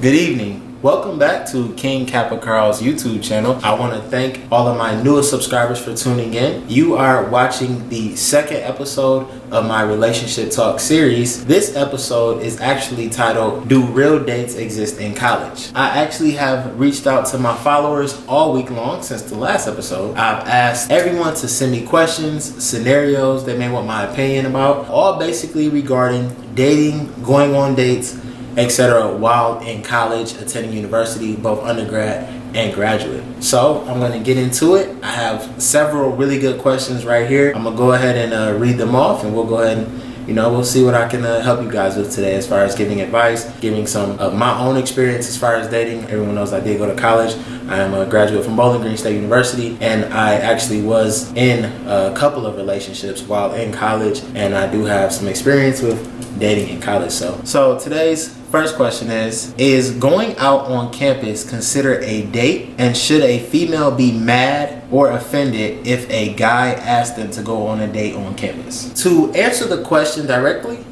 Good evening. Welcome back to King KAPPA KARL's YouTube channel. I want to thank all of my newest subscribers for tuning in. You are watching the second episode of my relationship talk series. This episode is actually titled, Do Real Dates Exist in College? I actually have reached out to my followers all week long since the last episode. I've asked everyone to send me questions, scenarios they may want my opinion about, all basically regarding dating, going on dates, etc. while in college, attending university, both undergrad and graduate. So I'm going to get into it. I have several really good questions right here. I'm going to go ahead and read them off, and we'll go ahead and we'll see what I can help you guys with today as far as giving advice, giving some of my own experience as far as dating. Everyone knows I did go to college. I am a graduate from Bowling Green State University, and I actually was in a couple of relationships while in college, and I do have some experience with dating in college. So today's first question is going out on campus considered a date, and should a female be mad or offended if a guy asks them to go on a date on campus? To answer the question directly,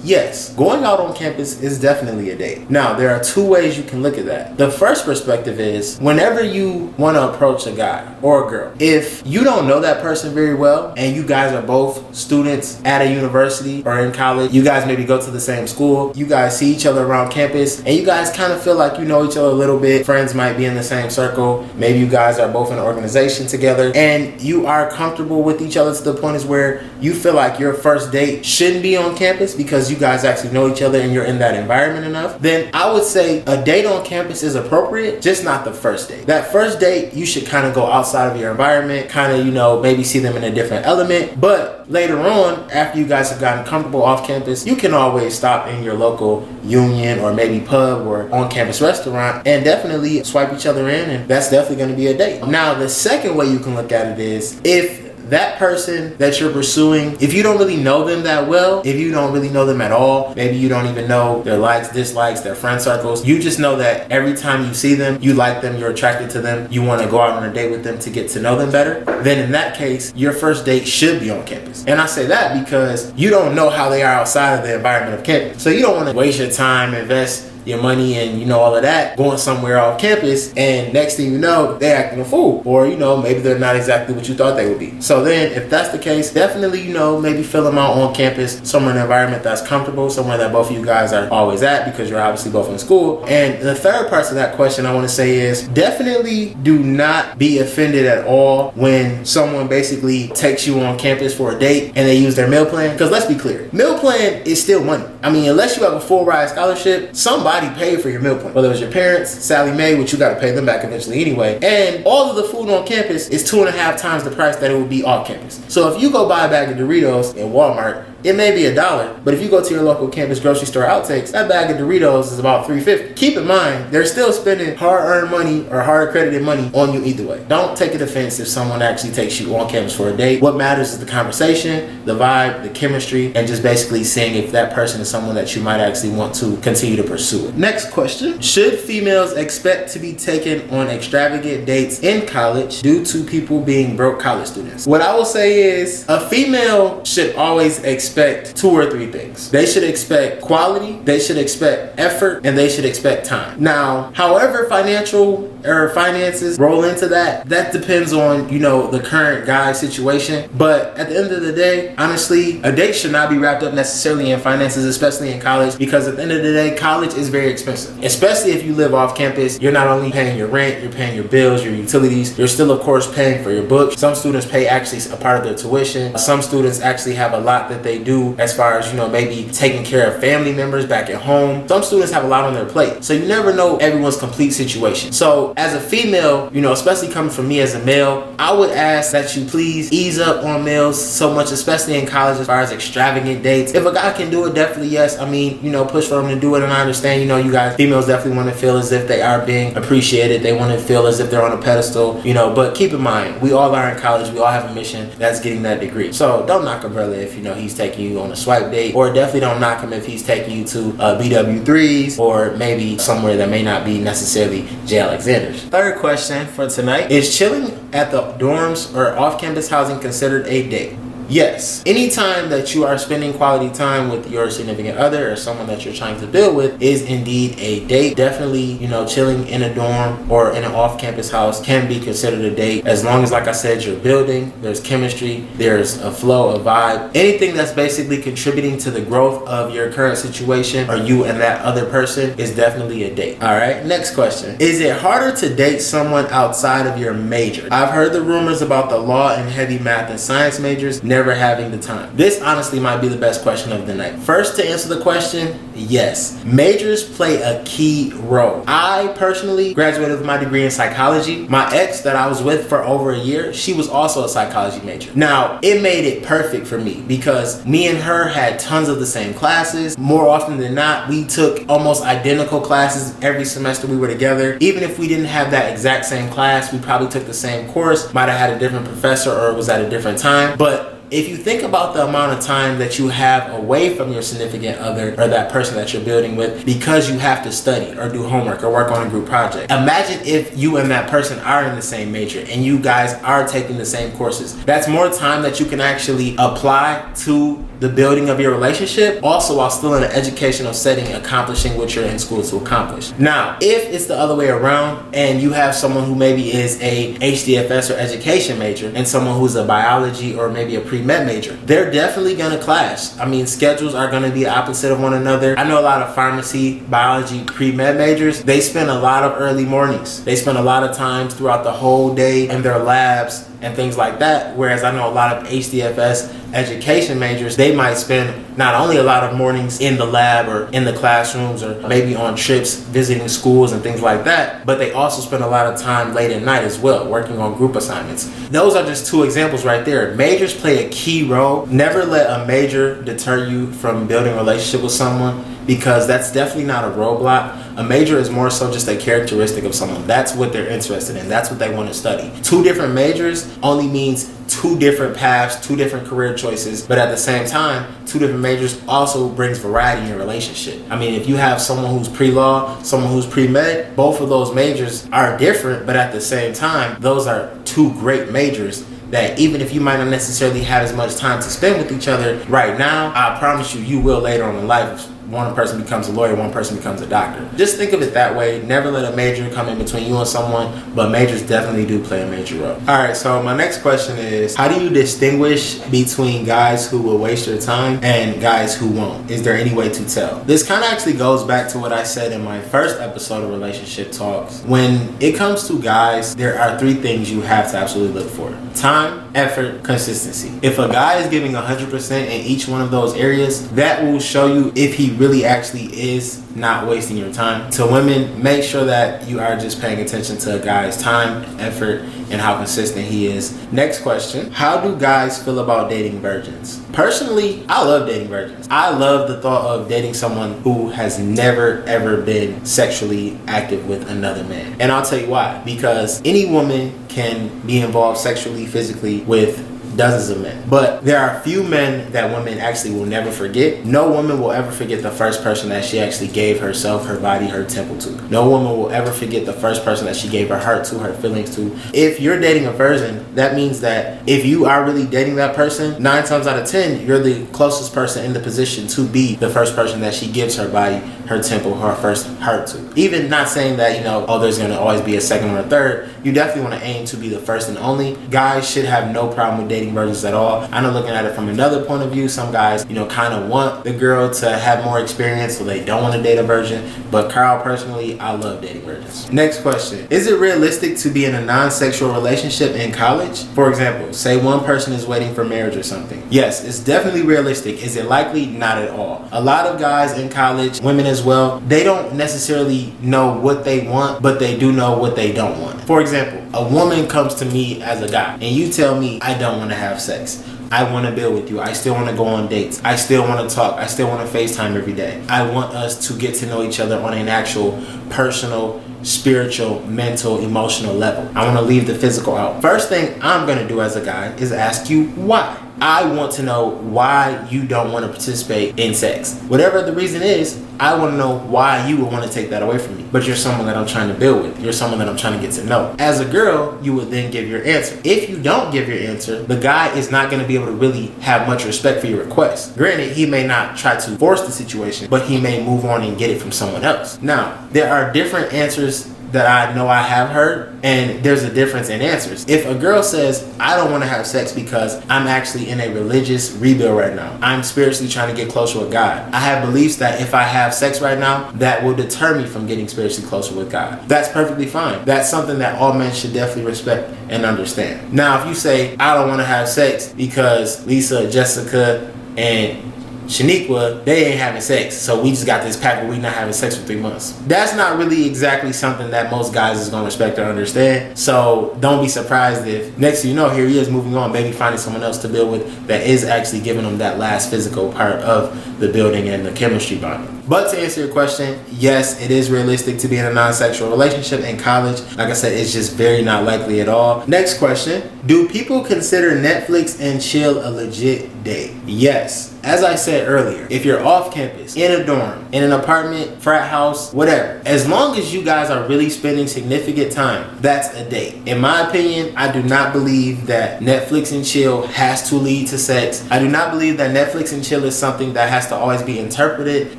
yes, going out on campus is definitely a date. Now, there are two ways you can look at that. The first perspective is whenever you want to approach a guy or a girl, if you don't know that person very well and you guys are both students at a university or in college, you guys maybe go to the same school, you guys see each other around campus, and you guys kind of feel like you know each other a little bit, friends might be in the same circle, maybe you guys are both in an organization together, and you are comfortable with each other to the point is where you feel like your first date shouldn't be on campus because you guys actually know each other and you're in that environment enough, then I would say a date on campus is appropriate, just not the first date. That first date, you should kind of go outside of your environment, kind of, maybe see them in a different element. But later on, after you guys have gotten comfortable off campus, you can always stop in your local union or maybe pub or on-campus restaurant and definitely swipe each other in, and that's definitely going to be a date. Now, the second way you can look at it is if that person that you're pursuing, if you don't really know them that well, if you don't really know them at all, maybe you don't even know their likes, dislikes, their friend circles, you just know that every time you see them, you like them, you're attracted to them, you want to go out on a date with them to get to know them better, then in that case, your first date should be on campus. And I say that because you don't know how they are outside of the environment of campus. So you don't want to waste your time, invest your money and all of that going somewhere off campus, and next thing you know, they're acting a fool, or maybe they're not exactly what you thought they would be. So then if that's the case, definitely maybe fill them out on campus, somewhere in an environment that's comfortable, somewhere that both of you guys are always at because you're obviously both in school. And the third part of that question I want to say is definitely do not be offended at all when someone basically takes you on campus for a date and they use their meal plan, because let's be clear, meal plan is still money. I mean, unless you have a full ride scholarship, somebody paid for your meal plan, whether it was your parents, Sally Mae, which you got to pay them back eventually anyway, and all of the food on campus is 2.5 times the price that it would be off campus. So if you go buy a bag of Doritos in Walmart, it may be $1, but if you go to your local campus grocery store outtakes, that bag of Doritos is about $3.50. Keep in mind, they're still spending hard-earned money or hard-accredited money on you either way. Don't take it offense if someone actually takes you on campus for a date. What matters is the conversation, the vibe, the chemistry, and just basically seeing if that person is someone that you might actually want to continue to pursue it. Next question. Should females expect to be taken on extravagant dates in college due to people being broke college students? What I will say is a female should always expect 2 or 3 things. They should expect quality, they should expect effort, and they should expect time. Now, however finances roll into that depends on, the current guy's situation. But at the end of the day, honestly, a date should not be wrapped up necessarily in finances, especially in college, because at the end of the day, college is very expensive. Especially if you live off campus, you're not only paying your rent, you're paying your bills, your utilities, you're still of course paying for your books. Some students pay actually a part of their tuition. Some students actually have a lot that they do as far as, maybe taking care of family members back at home. Some students have a lot on their plate. So you never know everyone's complete situation. So as a female, especially coming from me as a male, I would ask that you please ease up on males so much, especially in college, as far as extravagant dates. If a guy can do it, definitely yes. I mean, push for him to do it, and I understand, you guys, females definitely want to feel as if they are being appreciated. They want to feel as if they're on a pedestal, but keep in mind, we all are in college. We all have a mission. That's getting that degree. So don't knock a brother if, he's taking you on a swipe date, or definitely don't knock him if he's taking you to BW3s or maybe somewhere that may not be necessarily J. Alexander's. Third question for tonight is chilling at the dorms or off-campus housing considered a date? Yes, anytime that you are spending quality time with your significant other or someone that you're trying to build with is indeed a date. Definitely, chilling in a dorm or in an off-campus house can be considered a date, as long as, like I said, you're building, there's chemistry, there's a flow, a vibe. Anything that's basically contributing to the growth of your current situation or you and that other person is definitely a date. All right, next question. Is it harder to date someone outside of your major? I've heard the rumors about the law and heavy math and science majors never having the time. This honestly might be the best question of the night. First, to answer the question, yes. Majors play a key role. I personally graduated with my degree in psychology. My ex that I was with for over a year, she was also a psychology major. Now, it made it perfect for me because me and her had tons of the same classes. More often than not, we took almost identical classes every semester we were together. Even if we didn't have that exact same class, we probably took the same course, might have had a different professor or it was at a different time. But if you think about the amount of time that you have away from your significant other or that person that you're building with because you have to study or do homework or work on a group project. Imagine if you and that person are in the same major and you guys are taking the same courses. That's more time that you can actually apply to the building of your relationship, also while still in an educational setting, accomplishing what you're in school to accomplish. Now, if it's the other way around and you have someone who maybe is a HDFS or education major and someone who's a biology or maybe a pre-med major, they're definitely gonna clash. I mean, schedules are gonna be opposite of one another. I know a lot of pharmacy, biology, pre-med majors, they spend a lot of early mornings. They spend a lot of times throughout the whole day in their labs and things like that. Whereas I know a lot of HDFS education majors, they might spend not only a lot of mornings in the lab or in the classrooms or maybe on trips visiting schools and things like that, but they also spend a lot of time late at night as well, working on group assignments. Those are just two examples right there. Majors play a key role. Never let a major deter you from building a relationship with someone, because that's definitely not a roadblock. A major is more so just a characteristic of someone. That's what they're interested in. That's what they want to study. Two different majors only means two different paths, two different career choices, but at the same time, two different majors also brings variety in your relationship. I mean, if you have someone who's pre-law, someone who's pre-med, both of those majors are different, but at the same time, those are two great majors that even if you might not necessarily have as much time to spend with each other right now, I promise you, you will later on in life. One person becomes a lawyer, one person becomes a doctor. Just think of it that way. Never let a major come in between you and someone, but majors definitely do play a major role. All right, so my next question is, how do you distinguish between guys who will waste your time and guys who won't? Is there any way to tell? This kind of actually goes back to what I said in my first episode of Relationship Talks. When it comes to guys, there are three things you have to absolutely look for: time, effort, consistency. If a guy is giving 100% in each one of those areas, that will show you if he really actually is not wasting your time. To women, make sure that you are just paying attention to a guy's time, effort, and how consistent he is. Next question, how do guys feel about dating virgins? Personally, I love dating virgins. I love the thought of dating someone who has never ever been sexually active with another man. And I'll tell you why. Because any woman can be involved sexually, physically with dozens of men. But there are few men that women actually will never forget. No woman will ever forget the first person that she actually gave herself, her body, her temple to. No woman will ever forget the first person that she gave her heart to, her feelings to. If you're dating a virgin, that means that if you are really dating that person, 9 times out of 10, you're the closest person in the position to be the first person that she gives her body, her temple, her first heart to. Even not saying that, there's going to always be a second or a third. You definitely want to aim to be the first and only. Guys should have no problem with dating virgins at all. I know, looking at it from another point of view, some guys, kind of want the girl to have more experience, so they don't want to date a virgin. But Carl, personally, I love dating virgins. Next question. Is it realistic to be in a non-sexual relationship in college? For example, say one person is waiting for marriage or something. Yes, it's definitely realistic. Is it likely? Not at all. A lot of guys in college, women as well, they don't necessarily know what they want, but they do know what they don't want. For example, a woman comes to me as a guy and you tell me, I don't want to have sex. I want to build with you. I still want to go on dates. I still want to talk. I still want to FaceTime every day. I want us to get to know each other on an actual personal, spiritual, mental, emotional level. I want to leave the physical out. First thing I'm going to do as a guy is ask you why. I want to know why you don't want to participate in sex. Whatever the reason is, I want to know why you would want to take that away from me. But you're someone that I'm trying to build with. You're someone that I'm trying to get to know. As a girl, you would then give your answer. If you don't give your answer, the guy is not going to be able to really have much respect for your request. Granted, he may not try to force the situation, but he may move on and get it from someone else. Now, there are different answers that I know I have heard, and there's a difference in answers. If a girl says, I don't want to have sex because I'm actually in a religious rebuild right now, I'm spiritually trying to get closer with God, I have beliefs that if I have sex right now, that will deter me from getting spiritually closer with God. That's perfectly fine. That's something that all men should definitely respect and understand. Now, if you say, I don't want to have sex because Lisa, Jessica, and Shaniqua, they ain't having sex, so we just got this pact where we not having sex for 3 months. That's not really exactly something that most guys is gonna respect or understand. So don't be surprised if next thing you know, here he is moving on, maybe finding someone else to build with that is actually giving him that last physical part of the building and the chemistry bonding. But to answer your question, yes, it is realistic to be in a non-sexual relationship in college. Like I said, it's just very not likely at all. Next question, do people consider Netflix and chill a legit date? Yes. As I said earlier, if you're off campus, in a dorm, in an apartment, frat house, whatever, as long as you guys are really spending significant time, that's a date. In my opinion, I do not believe that Netflix and chill has to lead to sex. I do not believe that Netflix and chill is something that has to always be interpreted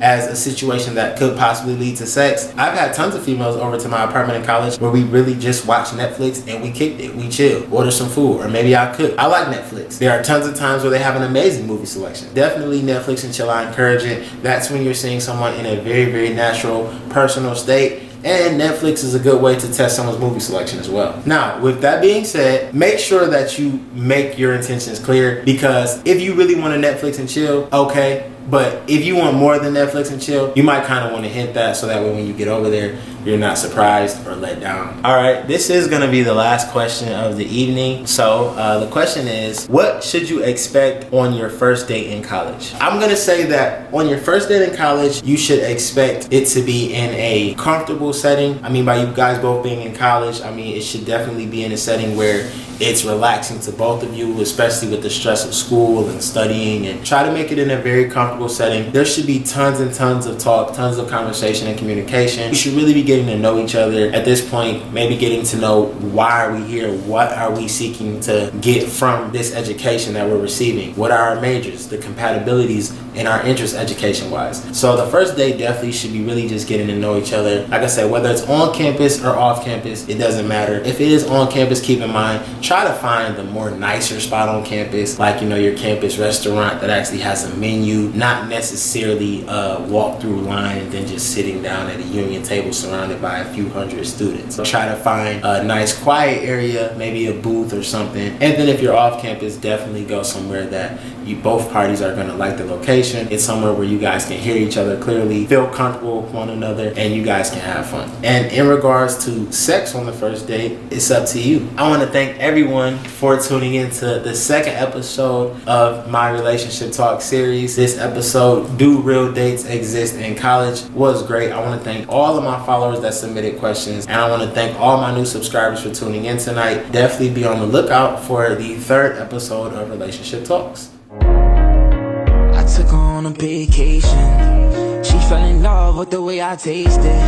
as a situation that could possibly lead to sex. I've had tons of females over to my apartment in college where we really just watched Netflix and we kicked it. We chilled, ordered some food, or maybe I cooked. I like Netflix. There are tons of times where they have an amazing movie selection. Definitely Netflix and chill, I encourage it. That's when you're seeing someone in a very, very natural, personal state. And Netflix is a good way to test someone's movie selection as well. Now, with that being said, make sure that you make your intentions clear, because if you really want to Netflix and chill, okay. But if you want more than Netflix and chill, you might kind of want to hint that so that way when you get over there, you're not surprised or let down. All right, this is going to be the last question of the evening. So the question is, what should you expect on your first date in college? I'm going to say that on your first date in college, you should expect it to be in a comfortable setting. I mean, by you guys both being in college, I mean, it should definitely be in a setting where it's relaxing to both of you, especially with the stress of school and studying, and try to make it in a very comfortable setting. There should be tons and tons of talk, tons of conversation and communication. You should really be getting to know each other at this point, maybe getting to know why are we here, what are we seeking to get from this education that we're receiving, what are our majors, the compatibilities in our interests education wise. So the first date definitely should be really just getting to know each other. Like I said, whether it's on campus or off campus, it doesn't matter. If it is on campus, keep in mind, try to find the more nicer spot on campus, like, you know, your campus restaurant that actually has a menu, not necessarily a walk-through line and then just sitting down at a union table surrounded by a few hundred students. So try to find a nice quiet area, maybe a booth or something. And then if you're off campus, definitely go somewhere that you both parties are going to like the location. It's somewhere where you guys can hear each other clearly, feel comfortable with one another, and you guys can have fun. And in regards to sex on the first date, it's up to you. I want to thank everyone for tuning into the second episode of my relationship talk series. This episode, Do Real Dates Exist in College, was great. I want to thank all of my followers that submitted questions, and I want to thank all my new subscribers for tuning in tonight. Definitely be on the lookout for the third episode of Relationship Talks. I took her on a vacation. She fell in love with the way I taste it.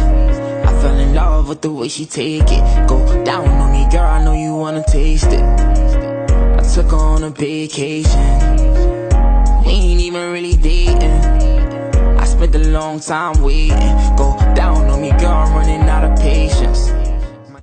I fell in love with the way she take it. Go down on me, girl, I know you wanna taste it. I took her on a vacation. We ain't even really dating. I spent a long time waiting. Go down on me, girl, I'm running out of patience.